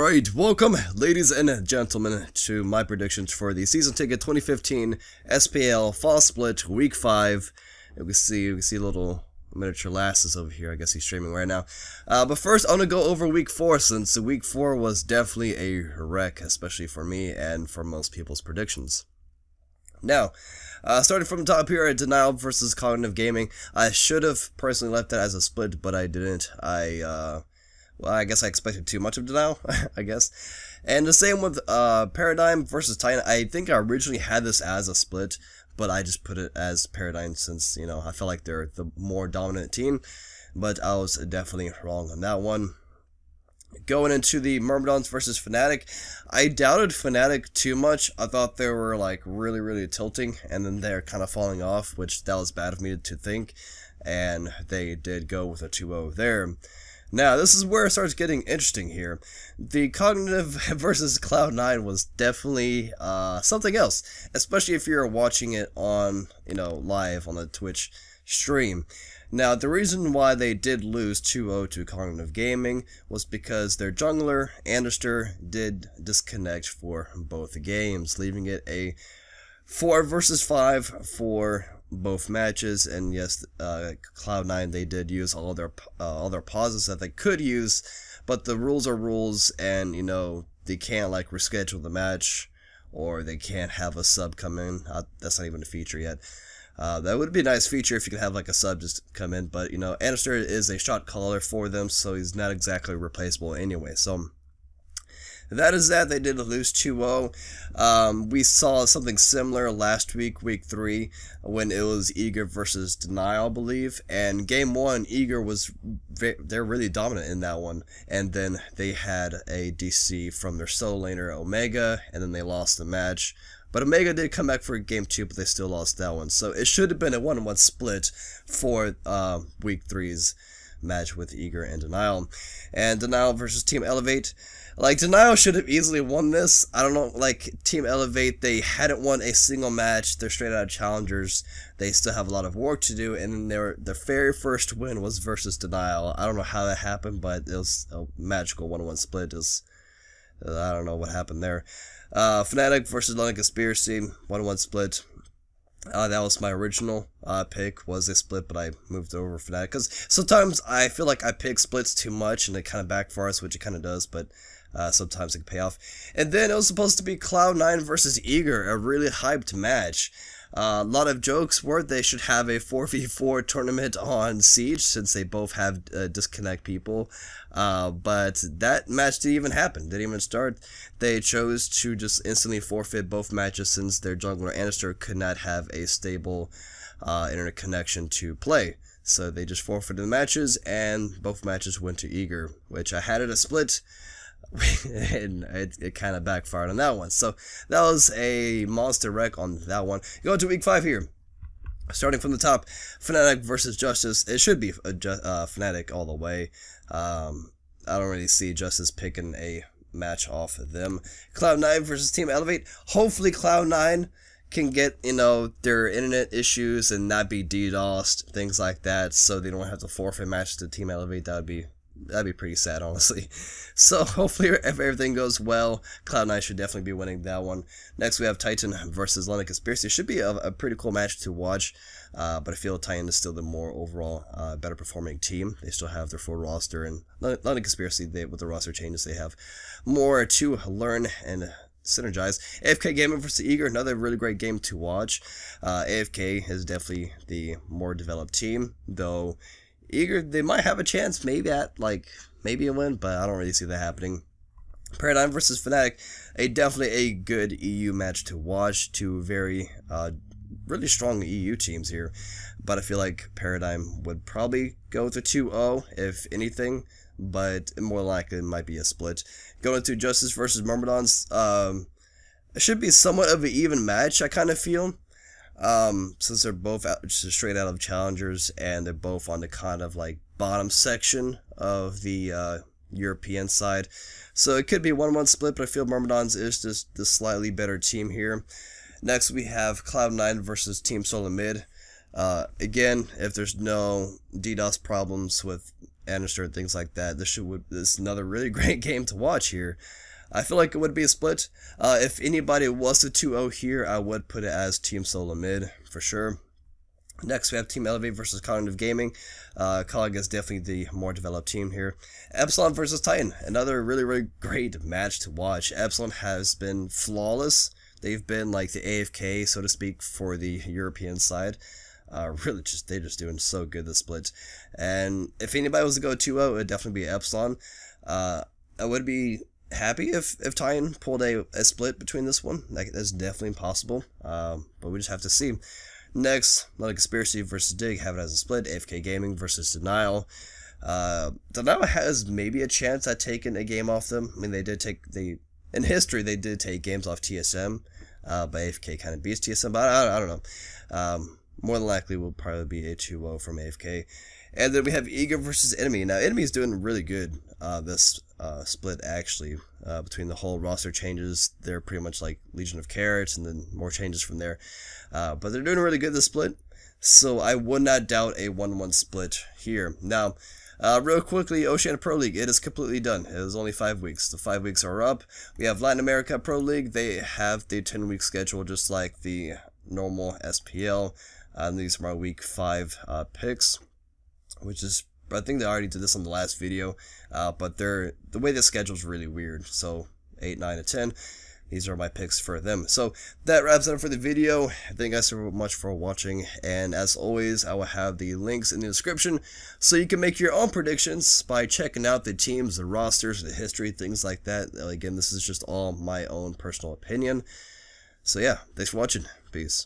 Alright, welcome ladies and gentlemen to my predictions for the Season Ticket 2015 SPL Fall Split Week 5. We can see a little miniature Lasses over here. I guess he's streaming right now. But first, I'm going to go over Week 4 since Week 4 was definitely a wreck, especially for me and for most people's predictions. Now, starting from the top here at Denial versus Cognitive Gaming, I should have personally left that as a split, but I didn't. Well, I guess I expected too much of Denial, I guess. And the same with Paradigm versus Titan. I think I originally had this as a split, but I just put it as Paradigm since, you know, I felt like they're the more dominant team. But I was definitely wrong on that one. Going into the Myrmidons versus Fnatic, I doubted Fnatic too much. I thought they were like really tilting, and then they're kind of falling off, which that was bad of me to think. And they did go with a 2-0 there. Now, this is where it starts getting interesting here. The Cognitive versus Cloud9 was definitely something else, especially if you're watching it on, you know, live on the Twitch stream. Now, the reason why they did lose 2-0 to Cognitive Gaming was because their jungler, Anderster, did disconnect for both games, leaving it a 4 versus 5 for both matches. And yes, Cloud9, they did use all their pauses that they could use, but the rules are rules, and you know, they can't like reschedule the match, or they can't have a sub come in. That's not even a feature yet. That would be a nice feature if you could have like a sub just come in, but you know, Anderster is a shot caller for them, so he's not exactly replaceable anyway. So that is that. They did lose 2-0. We saw something similar last week, week 3, when it was Eager versus Denial, I believe. And game 1, Eager was they're really dominant in that one. And then they had a DC from their solo laner Omega, and then they lost the match. But Omega did come back for game 2, but they still lost that one. So it should have been a 1-1 split for week 3's match with Eager and Denial. And Denial versus Team Elevate. Like, Denial should have easily won this. I don't know, like, Team Elevate, they hadn't won a single match. They're straight out of challengers. They still have a lot of work to do, and their very first win was versus Denial. I don't know how that happened, but it was a magical 1-1 split. I don't know what happened there. Fnatic versus London Conspiracy, 1-1 split. That was my original pick, was a split, but I moved over Fnatic, because sometimes I feel like I pick splits too much, and it kind of backfires, which it kind of does, but sometimes it can pay off. And then it was supposed to be Cloud9 versus Eager, a really hyped match. A lot of jokes were they should have a 4v4 tournament on Siege, since they both have disconnect people. But that match didn't even happen, didn't even start. They chose to just instantly forfeit both matches since their jungler Anderster could not have a stable internet connection to play. So they just forfeited the matches, and both matches went to Eager, which I had it a split. And it kind of backfired on that one. So that was a monster wreck on that one. Going to week 5 here. Starting from the top, Fnatic versus Justice. It should be Fnatic all the way. I don't really see Justice picking a match off of them. Cloud9 versus Team Elevate. Hopefully Cloud9 can get, you know, their internet issues and not be DDoSed, things like that, so they don't have to forfeit matches to Team Elevate. That'd be pretty sad, honestly. So hopefully if everything goes well, Cloud9 should definitely be winning that one. Next we have Titan versus London Conspiracy. It should be a pretty cool match to watch, but I feel Titan is still the more overall better performing team. They still have their full roster, and London Conspiracy, with the roster changes, they have more to learn and synergize. AFK Gaming versus Eager, another really great game to watch. AFK is definitely the more developed team, though Eager, they might have a chance, maybe a win, but I don't really see that happening. Paradigm versus Fnatic, definitely a good EU match to watch. Two very, really strong EU teams here, but I feel like Paradigm would probably go with a 2-0, if anything, but more likely it might be a split. Going to Justice versus Myrmidons, it should be somewhat of an even match, I kind of feel. Since they're both just straight out of challengers, and they're both on the kind of like bottom section of the European side, so it could be a 1-1 split, but I feel Myrmidons is just the slightly better team here. Next we have Cloud9 versus Team Solo Mid. Again, if there's no DDoS problems with Annister, things like that. This is another really great game to watch here. I feel like it would be a split. If anybody was to 2-0 here, I would put it as Team Solo Mid for sure. Next, we have Team Elevate versus Cognitive Gaming. Cog is definitely the more developed team here. Epsilon versus Titan, another really great match to watch. Epsilon has been flawless. They've been like the AFK, so to speak, for the European side. They're just doing so good this split. And if anybody was to go 2-0, it would definitely be Epsilon. I would be happy if Titan pulled a split between this one. That's definitely possible, but we just have to see. Next, Another Conspiracy versus Dig, have it as a split. AFK Gaming versus Denial. Denial has maybe a chance at taking a game off them. I mean, in history, they did take games off TSM, but AFK kind of beats TSM, but I don't know. More than likely will probably be a 2-0 from AFK. And then we have Eager versus Enemy. Now, Enemy is doing really good this split, actually. Between the whole roster changes, they're pretty much like Legion of Carrots, and then more changes from there. But they're doing really good this split, so I would not doubt a 1-1 split here. Now, real quickly, Oceania Pro League, it is completely done. It is only 5 weeks. The 5 weeks are up. We have Latin America Pro League. They have the 10-week schedule just like the normal SPL. These are my week 5 picks, which is, I think they already did this on the last video, but the way the schedule is really weird. So 8, 9, and 10. These are my picks for them. So that wraps it up for the video. Thank you guys so much for watching. And as always, I will have the links in the description so you can make your own predictions by checking out the teams, the rosters, the history, things like that. Again, this is just all my own personal opinion. So yeah, thanks for watching. Peace.